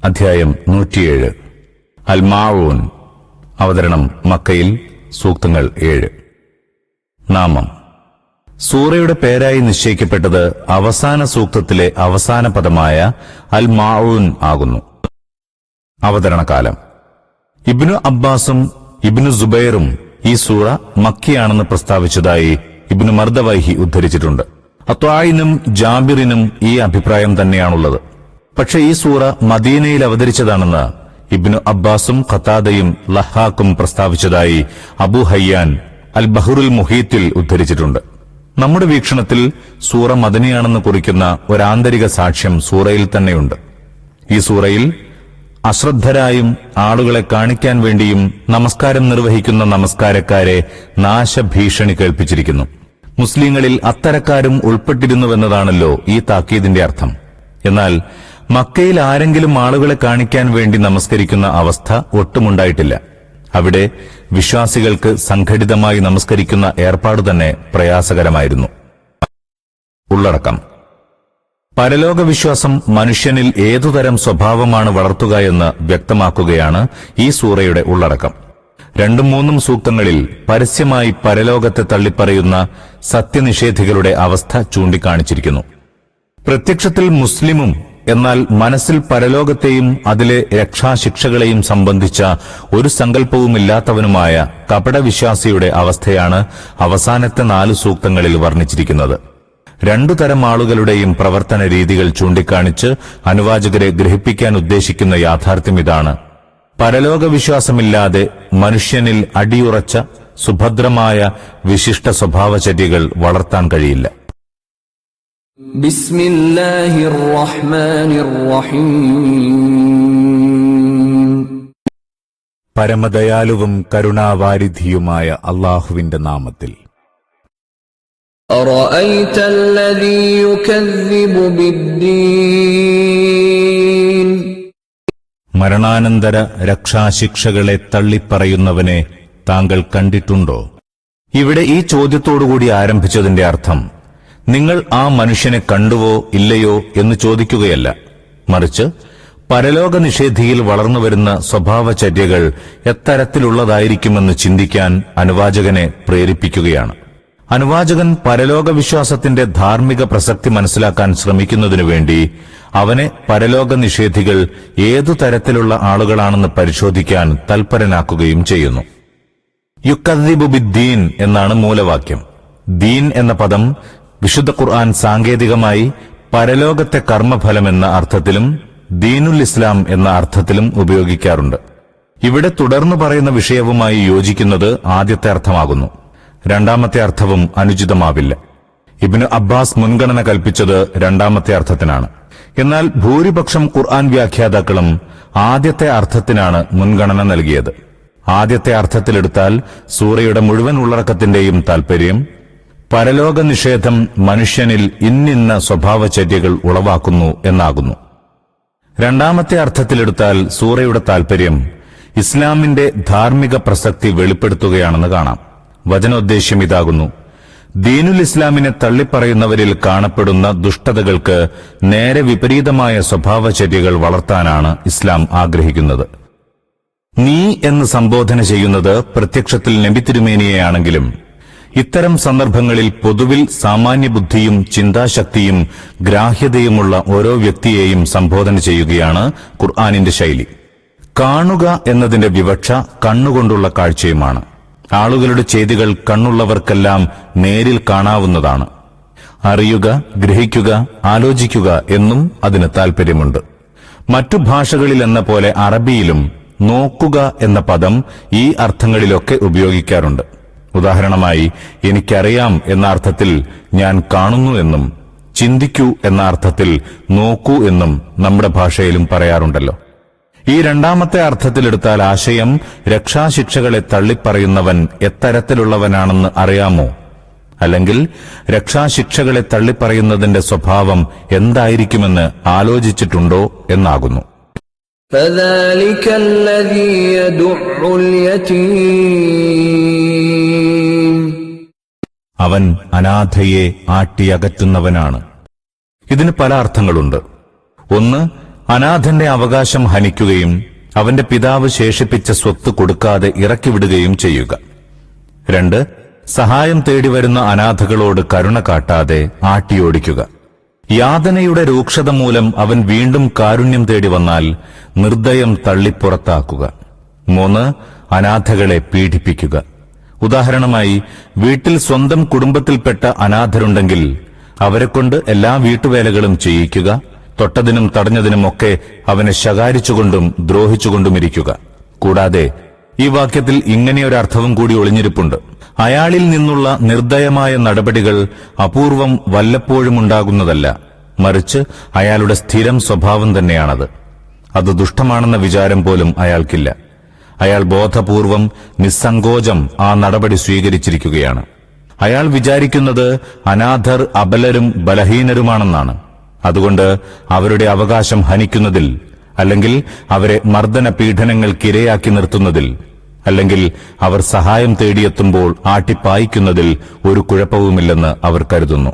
അധ്യായം 107. അൽ മാഊൻ. അവതരണം മക്കയിൽ. സൂക്തങ്ങൾ 7. നാമം. സൂറയുടെ പേരായി നിശ്ചയിക്കപ്പെട്ടത് അവസാന സൂക്തത്തിലെ അവസാന പദമായ അൽ മാഊൻ ആകുന്നു. അവതരണകാലം. ഇബ്നു അബ്ബാസും ഇബ്നു സുബൈറും ഈ സൂറ മക്കിയാണെന്ന് പ്രസ്താവിച്ചതായി ഇബ്നു മർദവൈഹി ഉദ്ധരിച്ചിട്ടുണ്ട്. അത്വായിനും ജാബിറിനും ഈ അഭിപ്രായം തന്നെയാണുള്ളത്. പക്ഷെ ഈ സൂറ മദീനയിൽ അവതരിച്ചതാണെന്ന് ഇബ്നു അബ്ബാസും ഖതാദയും ലഹാക്കും പ്രസ്താവിച്ചതായി അബൂ ഹയ്യാൻ അൽ ബഹ്റുൽ മുഹീത്തിൽ ഉദ്ധരിച്ചിട്ടുണ്ട്. നമ്മുടെ വീക്ഷണത്തിൽ സൂറ മദനിയാണെന്ന് കുറിക്കുന്ന ഒരാന്തരിക സാക്ഷ്യം സൂറയിൽ തന്നെയുണ്ട്. ഈ സൂറയിൽ അശ്രദ്ധരായും ആളുകളെ കാണിക്കാൻ വേണ്ടിയും നമസ്കാരം നിർവഹിക്കുന്ന നമസ്കാരക്കാരെ നാശഭീഷണി കേൾപ്പിച്ചിരിക്കുന്നു. മുസ്ലിങ്ങളിൽ അത്തരക്കാരും ഉൾപ്പെട്ടിരുന്നുവെന്നതാണല്ലോ ഈ താക്കീതിന്റെ അർത്ഥം. എന്നാൽ മക്കയിൽ ആരെങ്കിലും ആളുകളെ കാണിക്കാൻ വേണ്ടി നമസ്കരിക്കുന്ന അവസ്ഥ ഒട്ടുമുണ്ടായിട്ടില്ല. അവിടെ വിശ്വാസികൾക്ക് സംഘടിതമായി നമസ്കരിക്കുന്ന ഏർപ്പാട് തന്നെ പ്രയാസകരമായിരുന്നു. ഉള്ളടക്കം. പരലോക വിശ്വാസം മനുഷ്യനിൽ ഏതുതരം സ്വഭാവമാണ് വളർത്തുക എന്ന് വ്യക്തമാക്കുകയാണ് ഈ സൂറയുടെ ഉള്ളടക്കം. 2-3 സൂക്തങ്ങളിൽ പരസ്യമായി പരലോകത്തെ തള്ളിപ്പറയുന്ന സത്യനിഷേധികളുടെ അവസ്ഥ ചൂണ്ടിക്കാണിച്ചിരിക്കുന്നു. പ്രത്യക്ഷത്തിൽ മുസ്ലിമും എന്നാൽ മനസ്സിൽ പരലോകത്തെയും അതിലെ രക്ഷാശിക്ഷകളെയും സംബന്ധിച്ച ഒരു സങ്കല്പവുമില്ലാത്തവനുമായ കപടവിശ്വാസിയുടെ അവസ്ഥയാണ് അവസാനത്തെ 4 സൂക്തങ്ങളിൽ വർണ്ണിച്ചിരിക്കുന്നത്. 2 തരം ആളുകളുടെയും പ്രവർത്തന രീതികൾ ചൂണ്ടിക്കാണിച്ച് അനുവാചകരെ ഗ്രഹിപ്പിക്കാൻ ഉദ്ദേശിക്കുന്ന യാഥാർത്ഥ്യം ഇതാണ്: പരലോക വിശ്വാസമില്ലാതെ മനുഷ്യനിൽ അടിയുറച്ച സുഭദ്രമായ വിശിഷ്ട സ്വഭാവചര്യകൾ വളർത്താൻ കഴിയില്ല. ബിസ്മില്ലാഹിർ റഹ്മാനിർ റഹീം. പരമദയാലുവും കരുണാവാരിധിയുമായ അല്ലാഹുവിന്റെ നാമത്തിൽ. അറഅയ്തല്ലദീ യുകദ്ദിബു ബിദ്ദീൻ. മരണാനന്തര രക്ഷാശിക്ഷകളെ തള്ളിപ്പറയുന്നവനെ താങ്കൾ കണ്ടിട്ടുണ്ടോ? ഇവിടെ ഈ ചോദ്യത്തോടുകൂടി ആരംഭിച്ചതിന്റെ അർത്ഥം നിങ്ങൾ ആ മനുഷ്യനെ കണ്ടുവോ ഇല്ലയോ എന്ന് ചോദിക്കുകയല്ല, മറിച്ച് പരലോക നിഷേധിയിൽ വളർന്നുവരുന്ന സ്വഭാവചര്യകൾ എത്തരത്തിലുള്ളതായിരിക്കുമെന്ന് ചിന്തിക്കാൻ അനുവാചകനെ പ്രേരിപ്പിക്കുകയാണ്. അനുവാചകൻ പരലോക വിശ്വാസത്തിന്റെ ധാർമ്മിക പ്രസക്തി മനസ്സിലാക്കാൻ ശ്രമിക്കുന്നതിനുവേണ്ടി അവനെ പരലോക നിഷേധികൾ ഏതു തരത്തിലുള്ള ആളുകളാണെന്ന് പരിശോധിക്കാൻ തൽപരനാക്കുകയും ചെയ്യുന്നു. യുക്കദ്ദിബു ബിദ്ദീൻ എന്നാണ് മൂലവാക്യം. ദീൻ എന്ന പദം വിശുദ്ധ ഖുർആൻ സാങ്കേതികമായി പരലോകത്തെ കർമ്മഫലം എന്ന അർത്ഥത്തിലും ദീനുൽ ഇസ്ലാം എന്ന അർത്ഥത്തിലും ഉപയോഗിക്കാറുണ്ട്. ഇവിടെ തുടർന്നു പറയുന്ന വിഷയവുമായി യോജിക്കുന്നത് ആദ്യത്തെ അർത്ഥമാകുന്നു. രണ്ടാമത്തെ അർത്ഥവും അനുചിതമാവില്ല. ഇബ്നു അബ്ബാസ് മുൻഗണന കൽപ്പിച്ചത് രണ്ടാമത്തെ അർത്ഥത്തിനാണ്. എന്നാൽ ഭൂരിപക്ഷം ഖുർആൻ വ്യാഖ്യാതാക്കളും ആദ്യത്തെ അർത്ഥത്തിനാണ് മുൻഗണന നൽകിയത്. ആദ്യത്തെ അർത്ഥത്തിലെടുത്താൽ സൂറയുടെ മുഴുവൻ ഉള്ളടക്കത്തിന്റെയും താൽപര്യം പരലോക നിഷേധം മനുഷ്യനിൽ ഇന്നിന്ന സ്വഭാവചര്യകൾ ഉളവാക്കുന്നു എന്നാകുന്നു. രണ്ടാമത്തെ അർത്ഥത്തിലെടുത്താൽ സൂറയുടെ താൽപര്യം ഇസ്ലാമിന്റെ ധാർമ്മിക പ്രസക്തി വെളിപ്പെടുത്തുകയാണെന്ന് കാണാം. വചനോദ്ദേശ്യം ഇതാകുന്നു: ദീനുൽ ഇസ്ലാമിനെ തള്ളിപ്പറയുന്നവരിൽ കാണപ്പെടുന്ന ദുഷ്ടതകൾക്ക് നേരെ വിപരീതമായ സ്വഭാവചര്യകൾ വളർത്താനാണ് ഇസ്ലാം ആഗ്രഹിക്കുന്നത്. നീ എന്ന് സംബോധന ചെയ്യുന്നത് പ്രത്യക്ഷത്തിൽ നബി തിരുമേനിയെയാണെങ്കിലും ഇത്തരം സന്ദർഭങ്ങളിൽ പൊതുവിൽ സാമാന്യബുദ്ധിയും ചിന്താശക്തിയും ഗ്രാഹ്യതയുമുള്ള ഓരോ വ്യക്തിയെയും സംബോധന ചെയ്യുകയാണ് ഖുർആനിന്റെ ശൈലി. കാണുക എന്നതിന്റെ വിവക്ഷ കണ്ണുകൊണ്ടുള്ള കാഴ്ചയുമാണ്. ആളുകളുടെ ചെയ്തികൾ കണ്ണുള്ളവർക്കെല്ലാം നേരിൽ കാണാവുന്നതാണ്. അറിയുക, ഗ്രഹിക്കുക, ആലോചിക്കുക എന്നും അതിന് താൽപര്യമുണ്ട്. മറ്റു ഭാഷകളിലെന്ന പോലെ അറബിയിലും നോക്കുക എന്ന പദം ഈ അർത്ഥങ്ങളിലൊക്കെ ഉപയോഗിക്കാറുണ്ട്. ഉദാഹരണമായി, എനിക്കറിയാം എന്ന അർത്ഥത്തിൽ ഞാൻ കാണുന്നു എന്നും ചിന്തിക്കൂ എന്ന അർത്ഥത്തിൽ നോക്കൂ എന്നും നമ്മുടെ ഭാഷയിലും പറയാറുണ്ടല്ലോ. ഈ രണ്ടാമത്തെ അർത്ഥത്തിലെടുത്താൽ ആശയം രക്ഷാശിക്ഷകളെ തള്ളിപ്പറയുന്നവൻ എത്തരത്തിലുള്ളവനാണെന്ന് അറിയാമോ, അല്ലെങ്കിൽ രക്ഷാശിക്ഷകളെ തള്ളിപ്പറയുന്നതിന്റെ സ്വഭാവം എന്തായിരിക്കുമെന്ന് ആലോചിച്ചിട്ടുണ്ടോ എന്നാകുന്നു. فذلك الذي يدع اليتيم. അവൻ അനാഥയെ ആട്ടിയകറ്റുന്നവനാണ്. ഇതിന് പല അർത്ഥങ്ങളുണ്ട്. ഒന്ന്, അനാഥന്റെ അവകാശം ഹനിക്കുകയും അവന്റെ പിതാവ് ശേഷിപ്പിച്ച സ്വത്ത് കൊടുക്കാതെ ഇറക്കിവിടുകയും ചെയ്യുക. 2. സഹായം തേടിവരുന്ന അനാഥകളോട് കരുണ കാട്ടാതെ ആട്ടിയോടിക്കുക. യാതനയുടെ രൂക്ഷത മൂലം അവൻ വീണ്ടും കാരുണ്യം തേടി വന്നാൽ നിർദ്ദയം തള്ളിപ്പുറത്താക്കുക. 3. അനാഥകളെ പീഡിപ്പിക്കുക. ഉദാഹരണമായി, വീട്ടിൽ സ്വന്തം കുടുംബത്തിൽപ്പെട്ട അനാഥരുണ്ടെങ്കിൽ അവരെക്കൊണ്ട് എല്ലാ വീട്ടുവേലകളും ചെയ്യിക്കുക. തൊട്ടതിനും തടഞ്ഞതിനുമൊക്കെ അവനെ ശകാരിച്ചുകൊണ്ടും ദ്രോഹിച്ചുകൊണ്ടുമിരിക്കുക. കൂടാതെ ഈ വാക്യത്തിൽ ഇങ്ങനെയൊരർത്ഥവും കൂടി ഒളിഞ്ഞിരിപ്പുണ്ട്. അയാളിൽ നിന്നുള്ള നിർദ്ദയമായ നടപടികൾ അപൂർവം വല്ലപ്പോഴും ഉണ്ടാകുന്നതല്ല, മറിച്ച് അയാളുടെ സ്ഥിരം സ്വഭാവം തന്നെയാണത്. അത് ദുഷ്ടമാണെന്ന വിചാരം പോലും അയാൾക്കില്ല. അയാൾ ബോധപൂർവം നിസ്സങ്കോചം ആ നടപടി സ്വീകരിച്ചിരിക്കുകയാണ്. അയാൾ വിചാരിക്കുന്നത് അനാഥർ അബലരും ബലഹീനരുമാണെന്നാണ്. അതുകൊണ്ട് അവരുടെ അവകാശം ഹനിക്കുന്നതിൽ, അല്ലെങ്കിൽ അവരെ മർദ്ദന പീഡനങ്ങൾക്കിരയാക്കി നിർത്തുന്നതിൽ, അല്ലെങ്കിൽ അവർ സഹായം തേടിയെത്തുമ്പോൾ ആട്ടിപ്പായിക്കുന്നതിൽ ഒരു കുഴപ്പവുമില്ലെന്ന് അവർ കരുതുന്നു.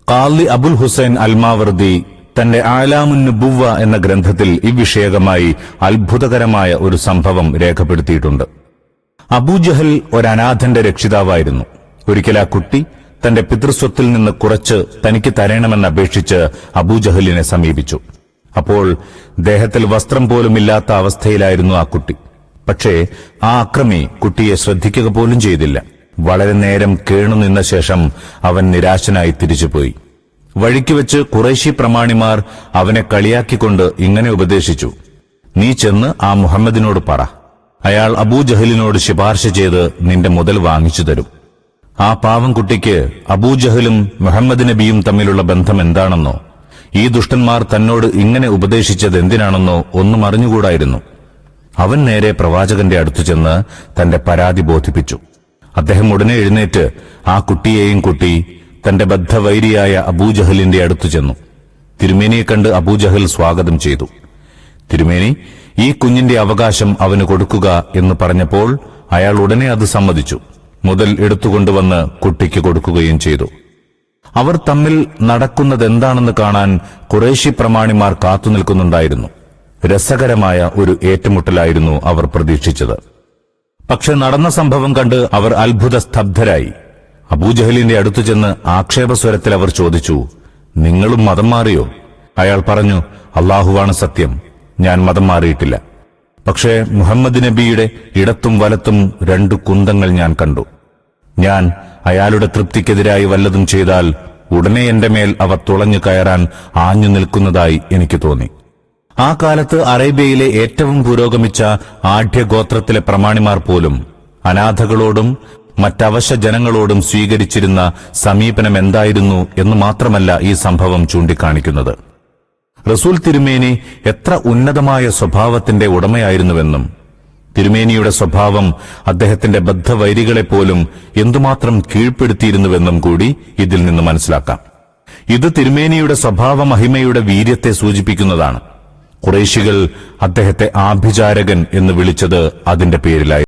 ഖാളി അബുൽ ഹുസൈൻ അൽമാവർദി തന്റെ ആലാമുൻ നുബുവ്വ എന്ന ഗ്രന്ഥത്തിൽ ഇവിഷയകമായി അത്ഭുതകരമായ ഒരു സംഭവം രേഖപ്പെടുത്തിയിട്ടുണ്ട്. അബൂജഹൽ ഒരനാഥന്റെ രക്ഷിതാവായിരുന്നു. ഒരിക്കൽ ആ കുട്ടി തന്റെ പിതൃസ്വത്തിൽ നിന്ന് കുറച്ച് തനിക്ക് തരണമെന്നപേക്ഷിച്ച് അബൂജഹലിനെ സമീപിച്ചു. അപ്പോൾ ദേഹത്തിൽ വസ്ത്രം പോലുമില്ലാത്ത അവസ്ഥയിലായിരുന്നു ആ കുട്ടി. പക്ഷേ ആ അക്രമി കുട്ടിയെ ശ്രദ്ധിക്കുക പോലും ചെയ്തില്ല. വളരെ നേരം കേണുനിന്ന ശേഷം അവൻ നിരാശനായി തിരിച്ചുപോയി. വഴിക്കുവെച്ച് ഖുറൈശി പ്രമാണിമാർ അവനെ കളിയാക്കിക്കൊണ്ട് ഇങ്ങനെ ഉപദേശിച്ചു: നീ ചെന്ന് ആ മുഹമ്മദിനോട് പറ, അയാൾ അബൂജഹലിനോട് ശുപാർശ ചെയ്ത് നിന്റെ മുതൽ വാങ്ങിച്ചു തരും. ആ പാവം കുട്ടിക്ക് അബൂജഹലും മുഹമ്മദ് നബിയും തമ്മിലുള്ള ബന്ധം എന്താണെന്നോ ഈ ദുഷ്ടന്മാർ തന്നോട് ഇങ്ങനെ ഉപദേശിച്ചത് എന്തിനാണെന്നോ ഒന്നും അറിഞ്ഞുകൂടായിരുന്നു. അവൻ നേരെ പ്രവാചകന്റെ അടുത്തു ചെന്ന് തന്റെ പരാതി ബോധിപ്പിച്ചു. അദ്ദേഹം ഉടനെ എഴുന്നേറ്റ് ആ കുട്ടിയെയും കൂട്ടി തന്റെ ബദ്ധവൈരിയായ അബൂജഹലിന്റെ അടുത്തു ചെന്നു. തിരുമേനിയെ കണ്ട് അബൂജഹൽ സ്വാഗതം ചെയ്തു. തിരുമേനി, ഈ കുഞ്ഞിന്റെ അവകാശം അവന് കൊടുക്കുക എന്ന് പറഞ്ഞപ്പോൾ അയാൾ ഉടനെ അത് സമ്മതിച്ചു. മുതൽ എടുത്തുകൊണ്ടുവന്ന് കുട്ടിക്ക് കൊടുക്കുകയും ചെയ്തു. അവർ തമ്മിൽ നടക്കുന്നതെന്താണെന്ന് കാണാൻ ഖുറൈശി പ്രമാണിമാർ കാത്തുനിൽക്കുന്നുണ്ടായിരുന്നു. രസകരമായ ഒരു ഏറ്റുമുട്ടലായിരുന്നു അവർ പ്രതീക്ഷിച്ചത്. പക്ഷെ നടന്ന സംഭവം കണ്ട് അവർ അത്ഭുത സ്തബ്ധരായി. അബൂജഹലിന്റെ അടുത്തു ചെന്ന് ആക്ഷേപസ്വരത്തിൽ അവർ ചോദിച്ചു: നിങ്ങളും മതം മാറിയോ? അയാൾ പറഞ്ഞു: അല്ലാഹുവാണ് സത്യം, ഞാൻ മതം മാറിയിട്ടില്ല. പക്ഷേ മുഹമ്മദ് നബിയുടെ ഇടത്തും വലത്തും 2 കുന്തങ്ങൾ ഞാൻ കണ്ടു. ഞാൻ അയാളുടെ തൃപ്തിക്കെതിരായി വല്ലതും ചെയ്താൽ ഉടനെ എന്റെ മേൽ അവ തുളഞ്ഞു കയറാൻ ആഞ്ഞു നിൽക്കുന്നതായി എനിക്ക് തോന്നി. ആ കാലത്ത് അറേബ്യയിലെ ഏറ്റവും പുരോഗമിച്ച ആഢ്യഗോത്രത്തിലെ പ്രമാണിമാർ പോലും അനാഥകളോടും മറ്റവശ ജനങ്ങളോടും സ്വീകരിച്ചിരുന്ന സമീപനം എന്തായിരുന്നു എന്ന് മാത്രമല്ല ഈ സംഭവം ചൂണ്ടിക്കാണിക്കുന്നത്. റസൂൽ തിരുമേനി എത്ര ഉന്നതമായ സ്വഭാവത്തിന്റെ ഉടമയായിരുന്നുവെന്നും തിരുമേനിയുടെ സ്വഭാവം അദ്ദേഹത്തിന്റെ ബദ്ധവൈരികളെപ്പോലും എന്തുമാത്രം കീഴ്പ്പെടുത്തിയിരുന്നുവെന്നും കൂടി ഇതിൽ നിന്ന് മനസ്സിലാക്കാം. ഇത് തിരുമേനിയുടെ സ്വഭാവ മഹിമയുടെ വീര്യത്തെ സൂചിപ്പിക്കുന്നതാണ്. ഖുറൈശികൾ അദ്ദേഹത്തെ ആഭിചാരകൻ എന്ന് വിളിച്ചത് അതിന്റെ പേരിലായി.